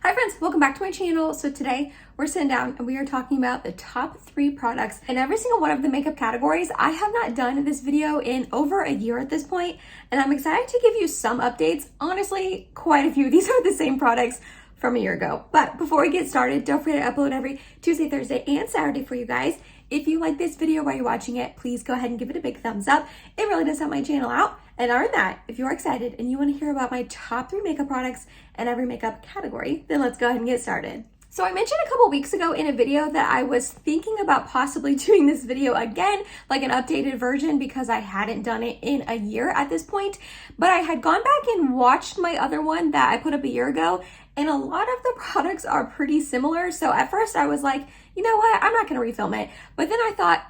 Hi friends, welcome back to my channel. So today we're sitting down and we are talking about the top 3 products in every single one of the makeup categories. I have not done this video in over a year at this point, and I'm excited to give you some updates. Honestly, quite a few. These are the same products from a year ago. But before we get started, don't forget to upload every Tuesday, Thursday, and Saturday for you guys. If you like this video while you're watching it, please go ahead and give it a big thumbs up. It really does help my channel out. And other than that, if you're excited and you want to hear about my top 3 makeup products in every makeup category, then let's go ahead and get started. So I mentioned a couple weeks ago in a video that I was thinking about possibly doing this video again, like an updated version, because I hadn't done it in a year at this point. But I had gone back and watched my other one that I put up a year ago, and a lot of the products are pretty similar. So at first I was like, you know what, I'm not going to refilm it. But then I thought,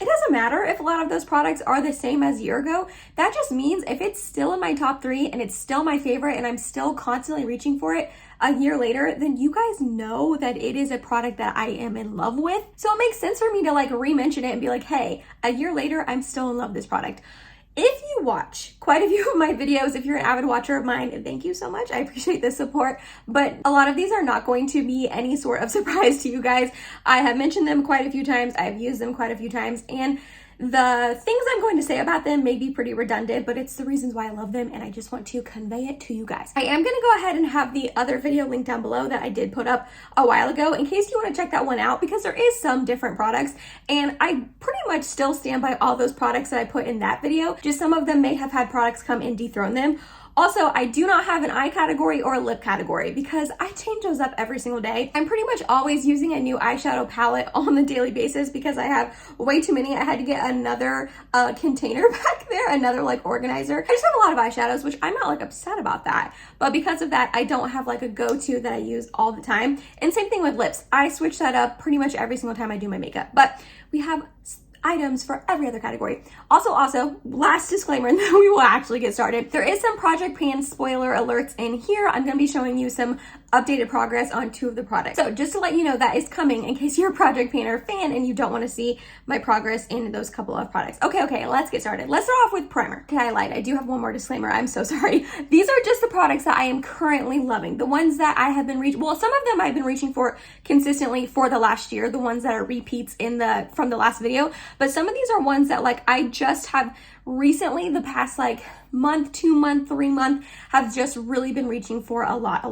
it doesn't matter if a lot of those products are the same as a year ago. That just means if it's still in my top 3 and it's still my favorite and I'm still constantly reaching for it a year later, then you guys know that it is a product that I am in love with. So it makes sense for me to like re-mention it and be like, hey, a year later, I'm still in love with this product. If you watch quite a few of my videos, if you're an avid watcher of mine, thank you so much. I appreciate the support, but a lot of these are not going to be any sort of surprise to you guys. I have mentioned them quite a few times. I've used them quite a few times, and the things I'm going to say about them may be pretty redundant, but it's the reasons why I love them, and I just want to convey it to you guys. I am going to go ahead and have the other video linked down below that I did put up a while ago in case you want to check that one out, because there is some different products, and I pretty much still stand by all those products that I put in that video. Just some of them may have had products come and dethrone them. Also, I do not have an eye category or a lip category because I change those up every single day. I'm pretty much always using a new eyeshadow palette on the daily basis because I have way too many. I had to get another container back there, another like organizer. I just have a lot of eyeshadows, which I'm not like upset about that. But because of that, I don't have like a go-to that I use all the time. And same thing with lips. I switch that up pretty much every single time I do my makeup. But we have items for every other category. Also, last disclaimer, and then we will actually get started. There is some Project Pan spoiler alerts in here. I'm going to be showing you some updated progress on 2 of the products. So just to let you know, that is coming in case you're a Project Panner fan and you don't want to see my progress in those couple of products. Okay, let's get started. Let's start off with primer. Okay, I lied. I do have one more disclaimer. I'm so sorry. These are just the products that I am currently loving. The ones that I have been reaching, well, some of them I've been reaching for consistently for the last year, the ones that are repeats from the last video. But some of these are ones that like I just have recently, the past like month, 2 month, 3 month, have just really been reaching for a lot.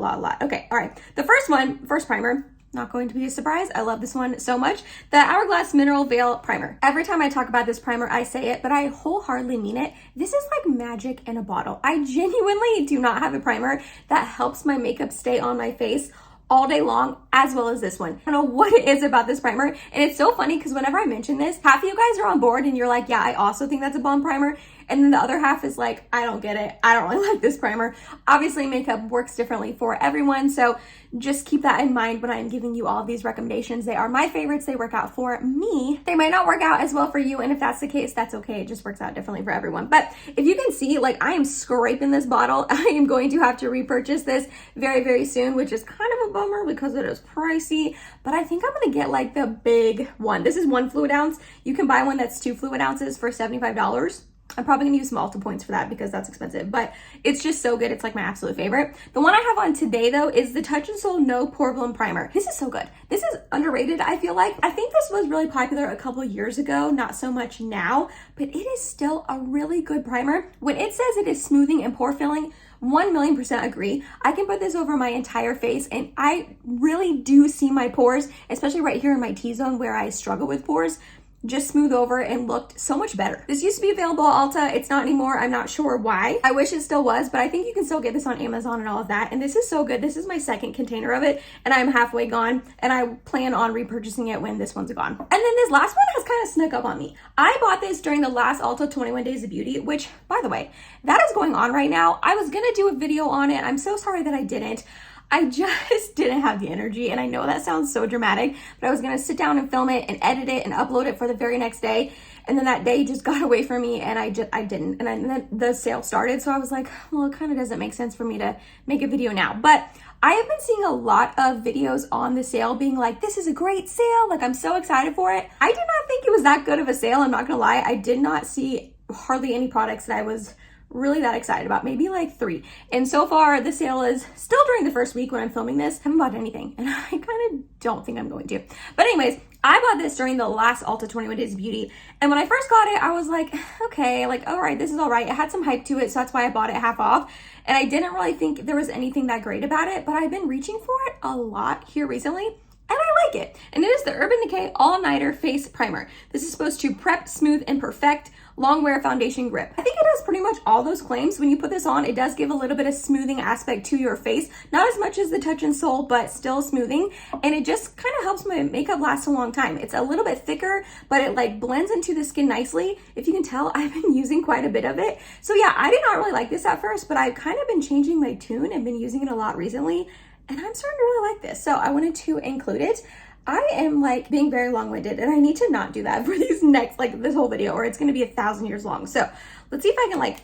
Okay, all right. The first primer, not going to be a surprise. I love this one so much. The Hourglass Mineral Veil Primer. Every time I talk about this primer, I say it, but I wholeheartedly mean it. This is like magic in a bottle. I genuinely do not have a primer that helps my makeup stay on my face all day long as well as this one. I don't know what it is about this primer, and it's so funny because whenever I mention this, half of you guys are on board and you're like, yeah, I also think that's a bomb primer, and then the other half is like, I don't get it, I don't really like this primer. Obviously makeup works differently for everyone, so just keep that in mind when I'm giving you all of these recommendations. They are my favorites, they work out for me. They might not work out as well for you, and if that's the case, that's okay. It just works out differently for everyone. But if you can see, like, I am scraping this bottle. I am going to have to repurchase this very, very soon, which is kind of a bummer because it is pricey, but I think I'm gonna get like the big one. This is 1 fluid ounce. You can buy one that's 2 fluid ounces for $75. I'm probably gonna use multiple points for that because that's expensive, but it's just so good. It's like my absolute favorite. The one I have on today though is the Touch in Sol No Pore Bloom Primer. This is so good. This is underrated, I feel like. I think this was really popular a couple years ago, not so much now, but it is still a really good primer. When it says it is smoothing and pore filling, 1,000,000% agree. I can put this over my entire face and I really do see my pores, especially right here in my T-zone where I struggle with pores, just smooth over and looked so much better. This used to be available at Ulta. It's not anymore. I'm not sure why. I wish it still was, but I think you can still get this on Amazon and all of that. And this is so good. This is my 2nd container of it, and I'm halfway gone, and I plan on repurchasing it when this one's gone. And then this last one has kind of snuck up on me. I bought this during the last Ulta 21 Days of Beauty, which, by the way, that is going on right now. I was gonna do a video on it. I'm so sorry that I didn't. I just didn't have the energy, and I know that sounds so dramatic, but I was gonna sit down and film it and edit it and upload it for the very next day, and then that day just got away from me, and I didn't. And then the sale started, so I was like, well, it kind of doesn't make sense for me to make a video now. But I have been seeing a lot of videos on the sale being like, this is a great sale, like I'm so excited for it. I did not think it was that good of a sale, I'm not gonna lie. I did not see hardly any products that I was really that excited about, maybe like 3. And so far the sale is still during the first week when I'm filming this. I haven't bought anything and I kind of don't think I'm going to. But anyways, I bought this during the last Ulta 21 Days of Beauty. And when I first got it, I was like, okay, like, all right, this is all right. It had some hype to it, so that's why I bought it half off. And I didn't really think there was anything that great about it, but I've been reaching for it a lot here recently, and I like it. And it is the Urban Decay All-Nighter Face Primer. This is supposed to prep, smooth, and perfect long wear foundation grip. I think it has pretty much all those claims. When you put this on, it does give a little bit of smoothing aspect to your face. Not as much as the Touch and Soul, but still smoothing. And it just kind of helps my makeup last a long time. It's a little bit thicker, but it like blends into the skin nicely. If you can tell, I've been using quite a bit of it. So yeah, I did not really like this at first, but I've kind of been changing my tune and been using it a lot recently. And I'm starting to really like this. So I wanted to include it. I am like being very long-winded and I need to not do that for these next, like this whole video, or it's going to be 1,000 years long. So let's see if I can like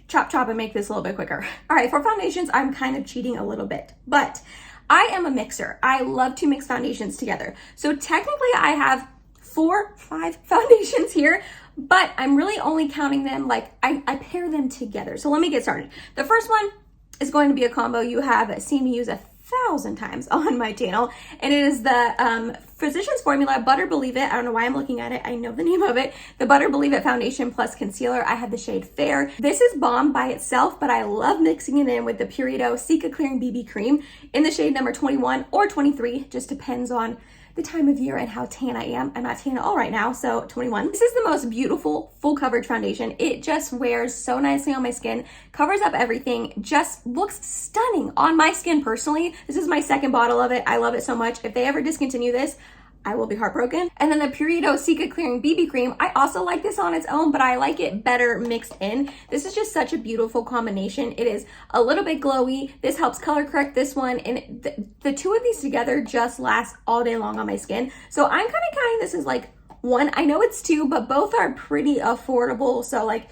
chop and make this a little bit quicker. All right, for foundations, I'm kind of cheating a little bit, but I am a mixer. I love to mix foundations together. So technically I have 5 foundations here, but I'm really only counting them like I pair them together. So let me get started. The first one is going to be a combo you have seen me use 1,000 times on my channel, and it is the Physicians Formula Butter Believe It. I don't know why I'm looking at it. I know the name of it. The Butter Believe It Foundation Plus Concealer. I have the shade Fair. This is bomb by itself, but I love mixing it in with the Purito Cica Clearing BB Cream in the shade number 21 or 23. Just depends on the time of year and how tan I am. I'm not tan at all right now, so 21. This is the most beautiful full coverage foundation. It just wears so nicely on my skin, covers up everything, just looks stunning on my skin personally. This is my second bottle of it. I love it so much. If they ever discontinue this, I will be heartbroken. And then the Purito Cica Clearing BB Cream. I also like this on its own, but I like it better mixed in. This is just such a beautiful combination. It is a little bit glowy. This helps color correct this one. And the two of these together just last all day long on my skin. So I'm kind of counting this as like 1. I know it's 2, but both are pretty affordable. So like,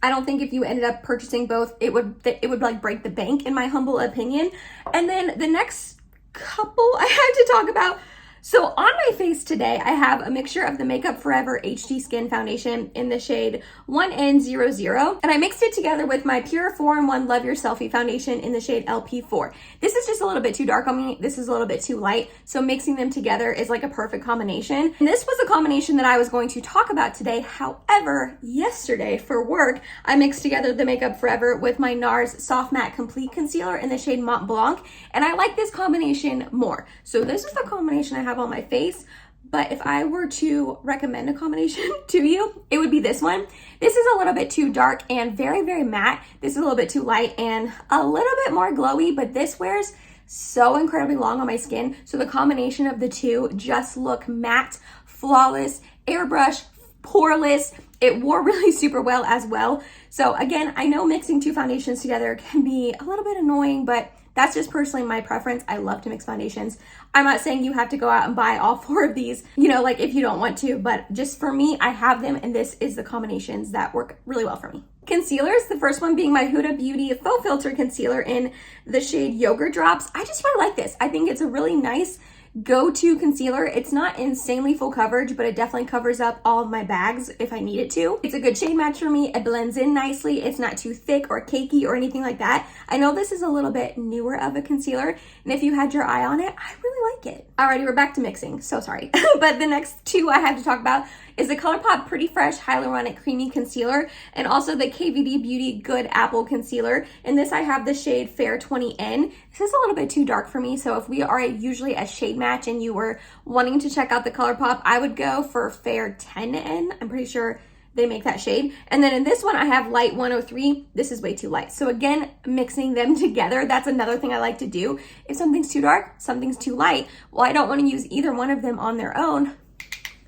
I don't think if you ended up purchasing both, it would like break the bank in my humble opinion. And then the next couple I have to talk about. So on my face today, I have a mixture of the Makeup Forever HD Skin Foundation in the shade 1N00, and I mixed it together with my Pure 4-in-1 Love Your Selfie Foundation in the shade LP4. This is just a little bit too dark on me. This is a little bit too light, so mixing them together is like a perfect combination. And this was a combination that I was going to talk about today. However, yesterday for work, I mixed together the Makeup Forever with my NARS Soft Matte Complete Concealer in the shade Mont Blanc, and I like this combination more. So this is the combination I have on my face, but if I were to recommend a combination to you, it would be this one. This is a little bit too dark and very, very matte. This is a little bit too light and a little bit more glowy, but this wears so incredibly long on my skin. So the combination of the two just look matte, flawless, airbrush, poreless. It wore really super well as well. So again, I know mixing 2 foundations together can be a little bit annoying, but that's just personally my preference. I love to mix foundations. I'm not saying you have to go out and buy all 4 of these, you know, like if you don't want to, but just for me, I have them and this is the combinations that work really well for me. Concealers, the first one being my Huda Beauty Faux Filter Concealer in the shade Yogurt Drops. I just really like this. I think it's a really nice go-to concealer. It's not insanely full coverage, but it definitely covers up all of my bags if I need it to. It's a good shade match for me. It blends in nicely. It's not too thick or cakey or anything like that. I know this is a little bit newer of a concealer, and if you had your eye on it, I really like it. Alrighty, we're back to mixing. So sorry. But the next 2 I have to talk about is the Colourpop Pretty Fresh Hyaluronic Creamy Concealer and also the KVD Beauty Good Apple Concealer. In this, I have the shade Fair 20N. This is a little bit too dark for me, so if we are usually a shade match and you were wanting to check out the Colourpop, I would go for Fair 10N. I'm pretty sure they make that shade. And then in this one, I have Light 103. This is way too light. So again, mixing them together, that's another thing I like to do. If something's too dark, something's too light, well, I don't want to use either one of them on their own.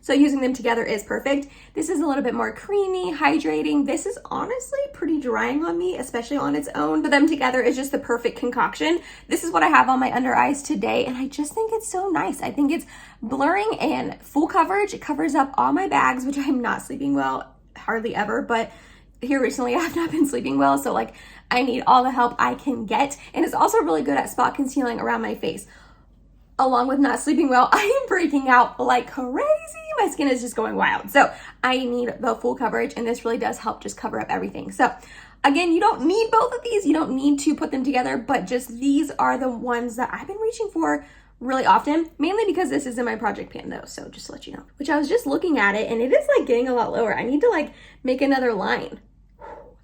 So using them together is perfect. This is a little bit more creamy, hydrating. This is honestly pretty drying on me, especially on its own. But them together is just the perfect concoction. This is what I have on my under eyes today, and I just think it's so nice. I think it's blurring and full coverage. It covers up all my bags, which I'm not sleeping well, hardly ever, but here recently I have not been sleeping well, so like I need all the help I can get. And it's also really good at spot concealing around my face. Along with not sleeping well, I am breaking out like crazy. My skin is just going wild. So I need the full coverage, and this really does help just cover up everything. So Again, you don't need both of these. You don't need to put them together, but just these are the ones that I've been reaching for really often, mainly because this is in my project pan though, so just to let you know. Which I was just looking at it and it is like getting a lot lower. I need to like make another line.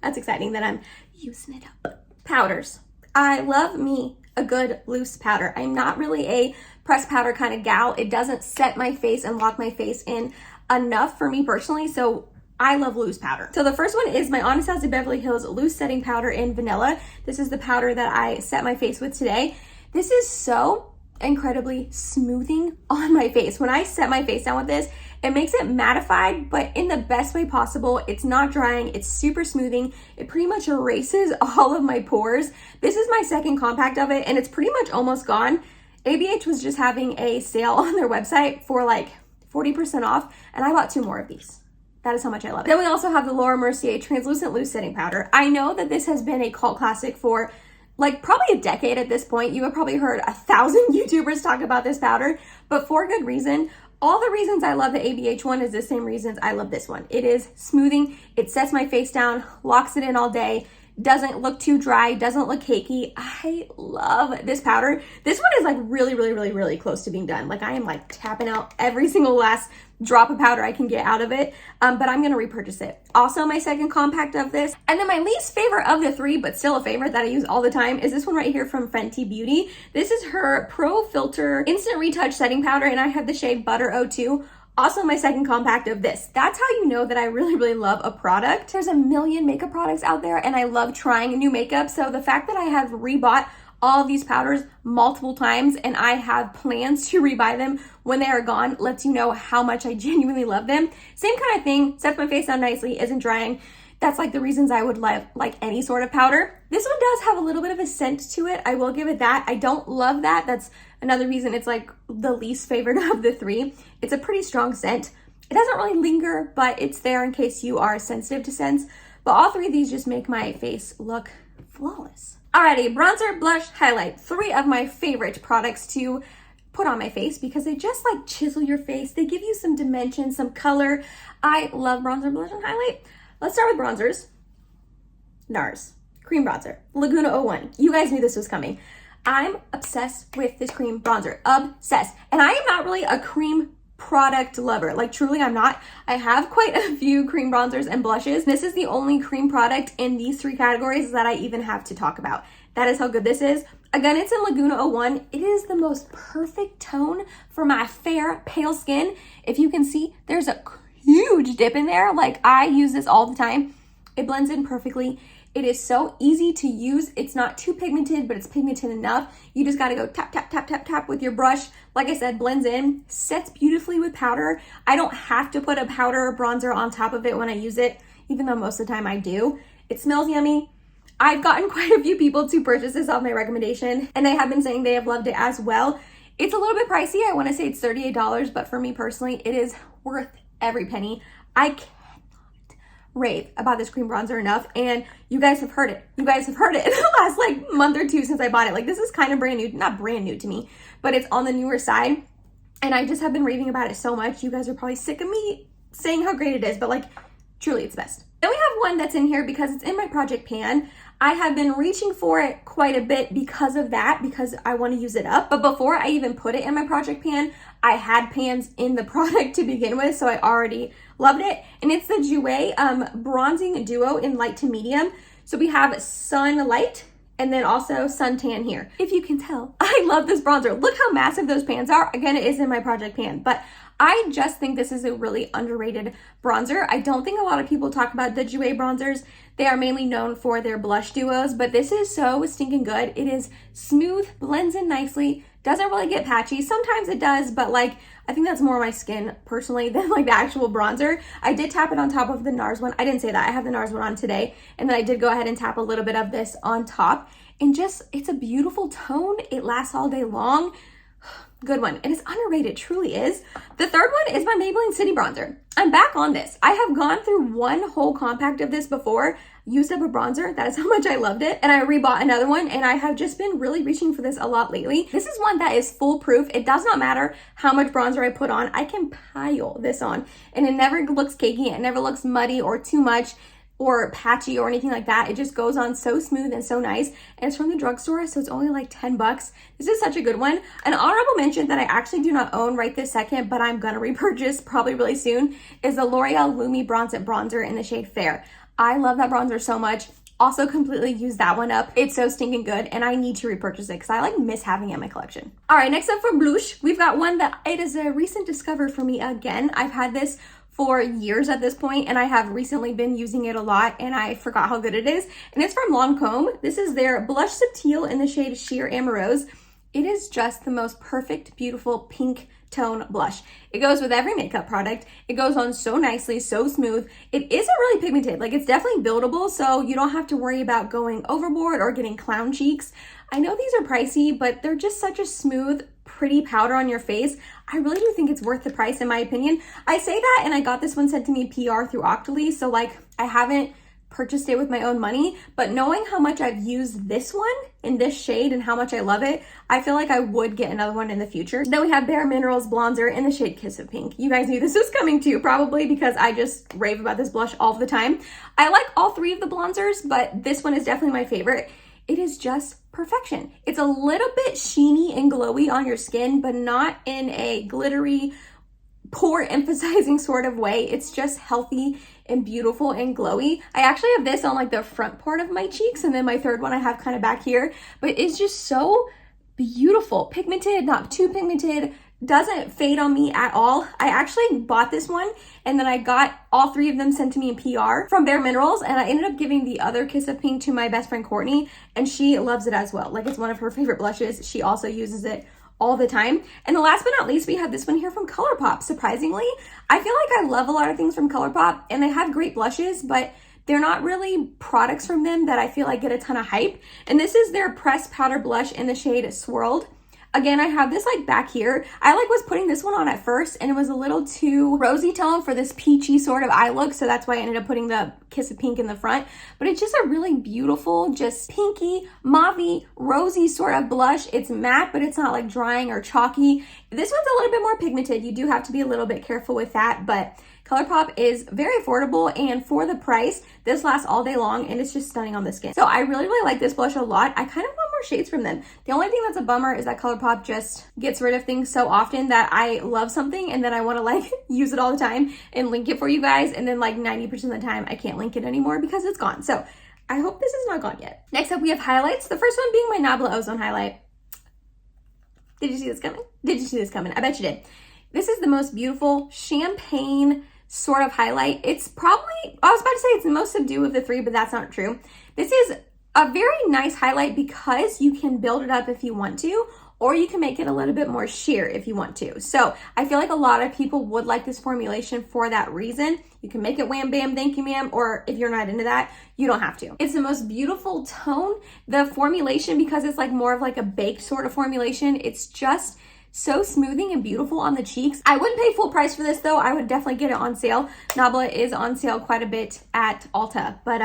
That's exciting that I'm using it up. Powders. I love me a good loose powder. I'm not really a pressed powder kind of gal. It doesn't set my face and lock my face in enough for me personally, so I love loose powder. So the first one is my Anastasia Beverly Hills Loose Setting Powder in Vanilla. This is the powder that I set my face with today. This is so incredibly smoothing on my face. When I set my face down with this, it makes it mattified, but in the best way possible. It's not drying, it's super smoothing. It pretty much erases all of my pores. This is my second compact of it and it's pretty much almost gone. ABH was just having a sale on their website for like 40% off and I bought 2 more of these. That is how much I love it. Then we also have the Laura Mercier Translucent Loose Setting Powder. I know that this has been a cult classic for like probably a decade at this point. You have probably heard 1,000 YouTubers talk about this powder, but for good reason. All the reasons I love the ABH one is the same reasons I love this one. It is smoothing, it sets my face down, locks it in all day, doesn't look too dry, doesn't look cakey. I love this powder. This one is like really close to being done. Like I am like tapping out every single last drop of powder I can get out of it, but I'm gonna repurchase it. Also my second compact of this. And then my least favorite of the 3, but still a favorite that I use all the time, is this one right here from Fenty Beauty. This is her Pro Filter Instant Retouch Setting Powder and I have the shade Butter 02. Also my second compact of this. That's how you know that I really love a product. There's a million makeup products out there and I love trying new makeup. So the fact that I have rebought all of these powders multiple times and I have plans to rebuy them when they are gone lets you know how much I genuinely love them. Same kind of thing, sets my face down nicely, isn't drying. That's like the reasons I would like any sort of powder. This one does have a little bit of a scent to it. I will give it that. I don't love that. That's another reason it's like the least favorite of the 3. It's a pretty strong scent. It doesn't really linger, but it's there in case you are sensitive to scents. But all 3 of these just make my face look flawless. Alrighty, bronzer, blush, highlight. 3 of my favorite products to put on my face because they just like chisel your face. They give you some dimension, some color. I love bronzer, blush, and highlight. Let's start with bronzers. NARS, cream bronzer, Laguna 01. You guys knew this was coming. I'm obsessed with this cream bronzer, obsessed. And I am not really a cream product lover, like truly I'm not. I have quite a few cream bronzers and blushes. This is the only cream product in these 3 categories that I even have to talk about. That is how good this is. Again, it's in Laguna 01. It is the most perfect tone for my fair, pale skin. If you can see, there's a huge dip in there. Like I use this all the time. It blends in perfectly. It is so easy to use. It's not too pigmented, but it's pigmented enough. You just gotta go tap, tap, tap, tap, tap with your brush. Like I said, blends in, sets beautifully with powder. I don't have to put a powder or bronzer on top of it when I use it, even though most of the time I do. It smells yummy. I've gotten quite a few people to purchase this off my recommendation, and they have been saying they have loved it as well. It's a little bit pricey. I wanna say it's $38, but for me personally, it is worth every penny. I cannot rave about this cream bronzer enough, and you guys have heard it. You guys have heard it in the last like month or 2 since I bought it. Like this is kind of brand new, not brand new to me, but it's on the newer side, and I just have been raving about it so much. You guys are probably sick of me saying how great it is, but like truly it's best. Then we have one that's in here because it's in my project pan. I have been reaching for it quite a bit because of that, because I want to use it up. But before I even put it in my project pan, I had pans in the product to begin with, so I already loved it. And it's the Jouer Bronzing Duo in light to medium. So we have Sun Light and then also Suntan here. If you can tell, I love this bronzer. Look how massive those pans are. Again, it is in my project pan, but I just think this is a really underrated bronzer. I don't think a lot of people talk about the Jouer bronzers. They are mainly known for their blush duos, but this is so stinking good. It is smooth, blends in nicely, doesn't really get patchy. Sometimes it does, but like, I think that's more my skin personally than like the actual bronzer. I did tap it on top of the NARS one. I didn't say that. I have the NARS one on today, and then I did go ahead and tap a little bit of this on top, and just, it's a beautiful tone. It lasts all day long. Good one, and it's underrated, truly is. The third one is my Maybelline City Bronzer. I'm back on this. I have gone through one whole compact of this before, used up a bronzer. That is how much I loved it, and I rebought another one, and I have just been really reaching for this a lot lately. This is one that is foolproof. It does not matter how much bronzer I put on. I can pile this on, and it never looks cakey. It never looks muddy or too much. or patchy or anything like that. It just goes on so smooth and so nice. And it's from the drugstore, so it's only like 10 bucks. This is such a good one. An honorable mention that I actually do not own right this second, but I'm gonna repurchase probably really soon, is the L'Oreal Lumi Bronze-It Bronzer in the shade Fair. I love that bronzer so much. Also completely used that one up. It's so stinking good, and I need to repurchase it because I like miss having it in my collection. All right, next up from Blush, we've got one that it is a recent discover for me again. I've had this for years at this point, and I have recently been using it a lot, and I forgot how good it is. And it's from Lancome. This is their Blush Subtil in the shade Sheer Amorose. It is just the most perfect, beautiful pink tone blush. It goes with every makeup product. It goes on so nicely, so smooth. It isn't really pigmented. Like, it's definitely buildable, so you don't have to worry about going overboard or getting clown cheeks. I know these are pricey, but they're just such a smooth, pretty powder on your face. I really do think it's worth the price, in my opinion. I say that, and I got this one sent to me PR through Octoly, so like, I haven't purchased it with my own money, but knowing how much I've used this one in this shade and how much I love it, I feel like I would get another one in the future. Then we have Bare Minerals Bronzer in the shade Kiss of Pink. You guys knew this was coming too, probably because I just rave about this blush all the time. I like all three of the bronzers, but this one is definitely my favorite. It is just perfection. It's a little bit sheeny and glowy on your skin, but not in a glittery, pore emphasizing sort of way. It's just healthy and beautiful and glowy. I actually have this on like the front part of my cheeks, and then my third one I have kind of back here, but it's just so beautiful. Pigmented, not too pigmented, doesn't fade on me at all. I actually bought this one, and then I got all three of them sent to me in PR from Bare Minerals, and I ended up giving the other Kiss of Pink to my best friend Courtney, and she loves it as well. Like, it's one of her favorite blushes. She also uses it all the time. And the last but not least, we have this one here from Colourpop. Surprisingly, I feel like I love a lot of things from Colourpop, and they have great blushes, but they're not really products from them that I feel like get a ton of hype. And this is their Pressed Powder Blush in the shade Swirled. Again, I have this like back here. I like was putting this one on at first, and it was a little too rosy tone for this peachy sort of eye look, so that's why I ended up putting the Kiss of Pink in the front. But it's just a really beautiful, just pinky, mauvey, rosy sort of blush. It's matte, but it's not like drying or chalky. This one's a little bit more pigmented. You do have to be a little bit careful with that, but Colourpop is very affordable, and for the price, this lasts all day long, and it's just stunning on the skin. So I really, really like this blush a lot. I kind of want more shades from them. The only thing that's a bummer is that Colourpop just gets rid of things so often that I love something, and then I want to like use it all the time and link it for you guys, and then like 90% of the time I can't link it anymore because it's gone. So I hope this is not gone yet. Next up, we have highlights. The first one being my Nabla Ozone highlight. Did you see this coming? Did you see this coming? I bet you did. This is the most beautiful champagne sort of highlight. It's probably, I was about to say it's the most subdued of the three, but that's not true. This is a very nice highlight because you can build it up if you want to, or you can make it a little bit more sheer if you want to. So I feel like a lot of people would like this formulation for that reason. You can make it wham bam, thank you ma'am, or if you're not into that, you don't have to. It's the most beautiful tone. The formulation, because it's like more of like a baked sort of formulation, it's just so smoothing and beautiful on the cheeks. I wouldn't pay full price for this though. I would definitely get it on sale. Nabla is on sale quite a bit at Ulta, but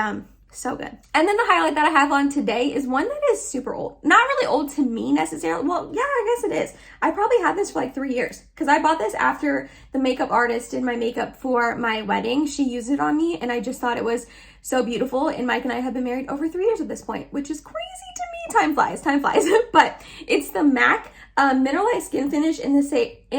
so good. And then the highlight that I have on today is one that is super old. Not really old to me necessarily. Well, yeah, I guess it is. I probably had this for like 3 years because I bought this after the makeup artist did my makeup for my wedding. She used it on me, and I just thought it was so beautiful. And Mike and I have been married over 3 years at this point, which is crazy to me. Time flies, time flies. But it's the MAC Mineralized Skin Finish in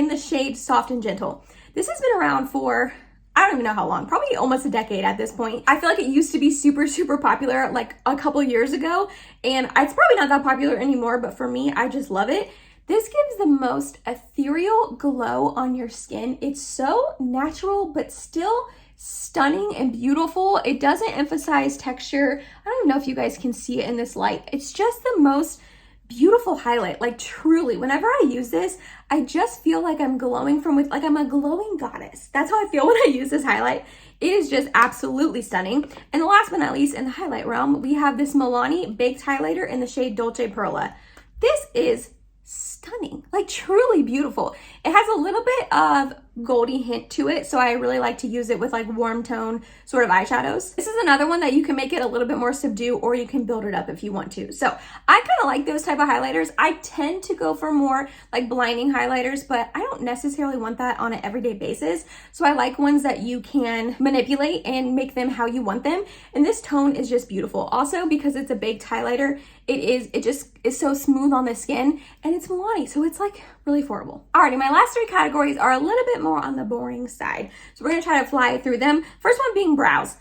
the shade Soft and Gentle. This has been around for, I don't even know how long, probably almost a decade at this point. I feel like it used to be super, super popular like a couple years ago, and it's probably not that popular anymore, but for me, I just love it. This gives the most ethereal glow on your skin. It's so natural, but still stunning and beautiful. It doesn't emphasize texture. I don't even know if you guys can see it in this light. It's just the most beautiful highlight. Like, truly, whenever I use this, I just feel like I'm glowing from within, like I'm a glowing goddess. That's how I feel when I use this highlight. It is just absolutely stunning. And the last but not least, in the highlight realm, we have this Milani Baked Highlighter in the shade Dolce Perla. This is stunning. like truly beautiful. It has a little bit of goldy hint to it, so I really like to use it with like warm tone sort of eyeshadows. This is another one that you can make it a little bit more subdued, or you can build it up if you want to. So I kind of like those type of highlighters. I tend to go for more like blinding highlighters, but I don't necessarily want that on an everyday basis. So I like ones that you can manipulate and make them how you want them. And this tone is just beautiful. Also, because it's a baked highlighter, it just is so smooth on the skin, and it's Milani, so it's like really affordable. Alrighty, my last three categories are a little bit more on the boring side, so we're gonna try to fly through them. First one being brows.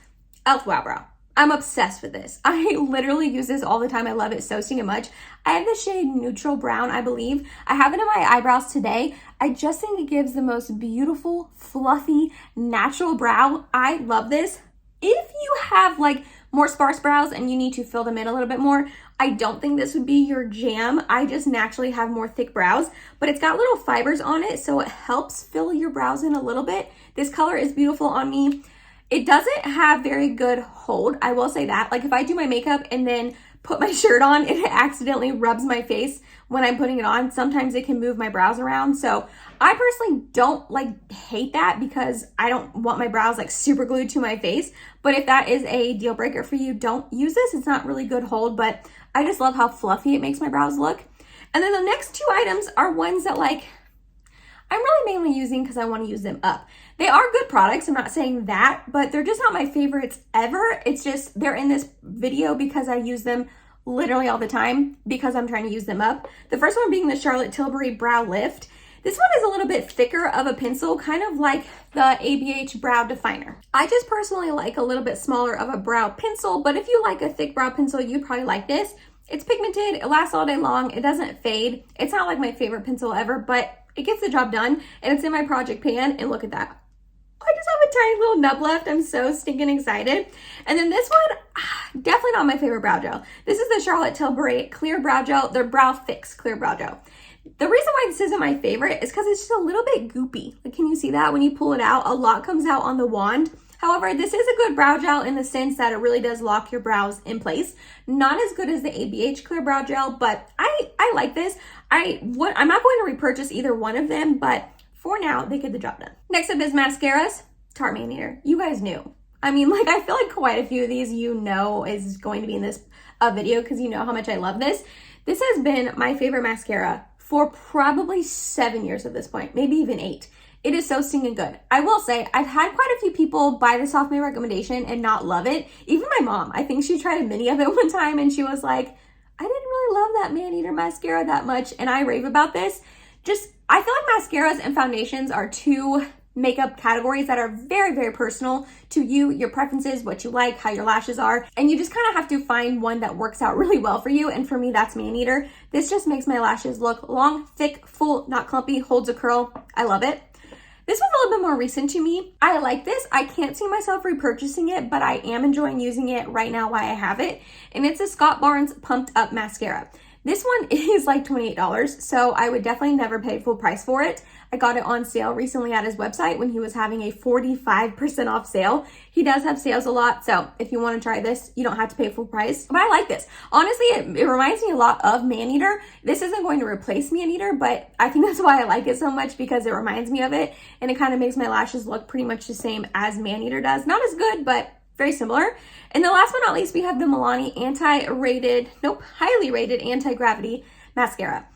e.l.f. Wow Brow. I'm obsessed with this. I literally use this all the time. I love it so stinking much. I have the shade Neutral Brown, I believe. I have it in my eyebrows today. I just think it gives the most beautiful, fluffy, natural brow. I love this. If you have like more sparse brows and you need to fill them in a little bit more, I don't think this would be your jam. I just naturally have more thick brows, but it's got little fibers on it, so it helps fill your brows in a little bit. This color is beautiful on me. It doesn't have very good hold, I will say that. Like if I do my makeup and then put my shirt on and it accidentally rubs my face when I'm putting it on, sometimes it can move my brows around. So I personally don't like hate that, because I don't want my brows like super glued to my face. But if that is a deal breaker for you, don't use this. It's not really good hold, but I just love how fluffy it makes my brows look. And then the next two items are ones that like I'm really mainly using because I want to use them up. They are good products, I'm not saying that, but they're just not my favorites ever. It's just they're in this video because I use them literally all the time because I'm trying to use them up. The first one being the Charlotte Tilbury Brow Lift. This one is a little bit thicker of a pencil, kind of like the ABH Brow Definer. I just personally like a little bit smaller of a brow pencil, but if you like a thick brow pencil, you'd probably like this. It's pigmented, it lasts all day long, it doesn't fade. It's not like my favorite pencil ever, but it gets the job done, and it's in my project pan, and look at that. I just have a tiny little nub left. I'm so stinking excited. And then this one, definitely not my favorite brow gel. This is the Charlotte Tilbury Clear Brow Gel, their Brow Fix Clear Brow Gel. The reason why this isn't my favorite is because it's just a little bit goopy. Like, can you see that? When you pull it out, a lot comes out on the wand. However, this is a good brow gel in the sense that it really does lock your brows in place. Not as good as the ABH Clear Brow Gel, but I like this. I'm not going to repurchase either one of them, but for now, they get the job done. Next up is mascaras. Tarte Maneater. You guys knew. I mean, like, I feel like quite a few of these you know is going to be in this video because you know how much I love this. This has been my favorite mascara for probably 7 years at this point, maybe even 8. It is so stinking good. I will say, I've had quite a few people buy this off my recommendation and not love it. Even my mom, I think she tried a mini of it one time and she was like, I didn't really love that Maneater mascara that much, and I rave about this. I feel like mascaras and foundations are two makeup categories that are very, very personal to you, your preferences, what you like, how your lashes are, and you just kind of have to find one that works out really well for you, and for me, that's Maneater. This just makes my lashes look long, thick, full, not clumpy, holds a curl. I love it. This was a little bit more recent to me. I like this. I can't see myself repurchasing it, but I am enjoying using it right now while I have it, and it's a Scott Barnes Pumped Up Mascara. This one is like $28, so I would definitely never pay full price for it. I got it on sale recently at his website when he was having a 45% off sale. He does have sales a lot, so if you want to try this, you don't have to pay full price. But I like this. Honestly, it reminds me a lot of Maneater. This isn't going to replace Maneater, but I think that's why I like it so much, because it reminds me of it, and it kind of makes my lashes look pretty much the same as Maneater does. Not as good, but very similar. And the last but not least, we have the Milani highly rated anti-gravity mascara.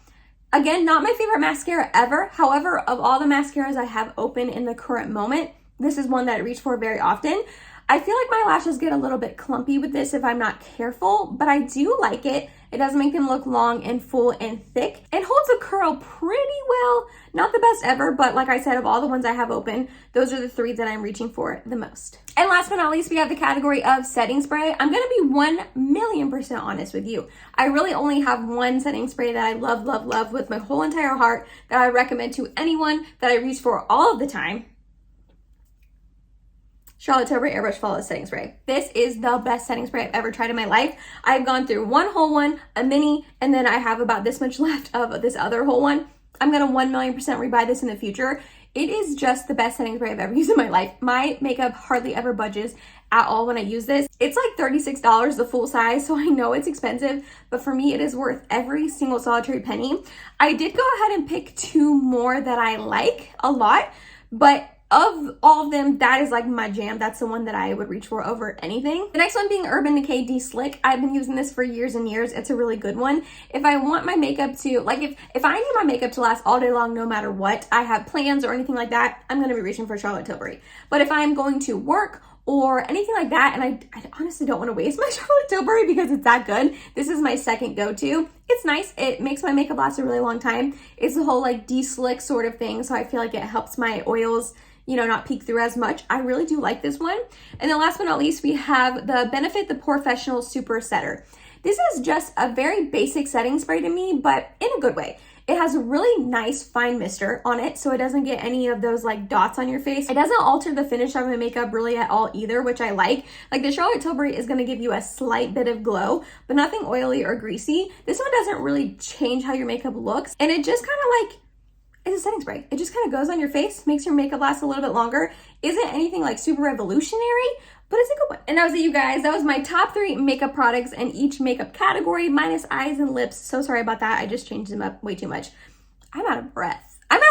Again, not my favorite mascara ever. However, of all the mascaras I have open in the current moment, this is one that I reach for very often. I feel like my lashes get a little bit clumpy with this if I'm not careful, but I do like it. It does make them look long and full and thick. It holds a curl pretty well. Not the best ever, but like I said, of all the ones I have open, those are the three that I'm reaching for the most. And last but not least, we have the category of setting spray. I'm gonna be 1,000,000% honest with you. I really only have one setting spray that I love, love, love with my whole entire heart that I recommend to anyone, that I reach for all of the time. Charlotte Tilbury Airbrush Flawless Setting Spray. This is the best setting spray I've ever tried in my life. I've gone through one whole one, a mini, and then I have about this much left of this other whole one. I'm gonna 1,000,000% rebuy this in the future. It is just the best setting spray I've ever used in my life. My makeup hardly ever budges at all when I use this. It's like $36 the full size, so I know it's expensive, but for me it is worth every single solitary penny. I did go ahead and pick 2 more that I like a lot, but of all of them, that is like my jam. That's the one that I would reach for over anything. The next one being Urban Decay De-Slick. I've been using this for years and years. It's a really good one. If I want my makeup to, like if I need my makeup to last all day long, no matter what, I have plans or anything like that, I'm going to be reaching for Charlotte Tilbury. But if I'm going to work or anything like that, and I honestly don't want to waste my Charlotte Tilbury because it's that good, this is my second go-to. It's nice. It makes my makeup last a really long time. It's the whole like de-slick sort of thing, so I feel like it helps my oils, you know, not peek through as much. I really do like this one. And then last but not least, we have the Benefit the Professional Super Setter. This is just a very basic setting spray to me, but in a good way. It has a really nice fine mister on it, so it doesn't get any of those like dots on your face. It doesn't alter the finish of my makeup really at all either, which I like. Like the Charlotte Tilbury is gonna give you a slight bit of glow, but nothing oily or greasy. This one doesn't really change how your makeup looks, and it just kind of like, it's a setting spray. It just kind of goes on your face, makes your makeup last a little bit longer. Isn't anything like super revolutionary, but it's a good one. And that was it, you guys. That was my top 3 makeup products in each makeup category, minus eyes and lips. So sorry about that. I just changed them up way too much. I'm out of breath. I'm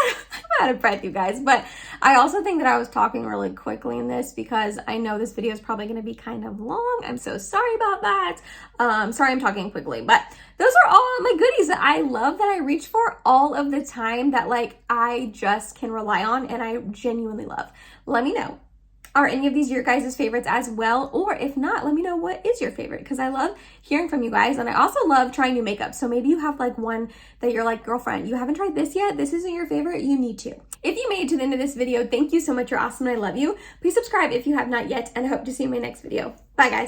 out of breath, you guys. But I also think that I was talking really quickly in this because I know this video is probably going to be kind of long. I'm so sorry about that. Sorry I'm talking quickly, but those are all my goodies that I love, that I reach for all of the time, that like I just can rely on and I genuinely love. Let me know, are any of these your guys' favorites as well? Or if not, let me know what is your favorite, because I love hearing from you guys. And I also love trying new makeup. So maybe you have like one that you're like, girlfriend, you haven't tried this yet. This isn't your favorite. You need to. If you made it to the end of this video, thank you so much. You're awesome. I love you. Please subscribe if you have not yet, and I hope to see you in my next video. Bye, guys.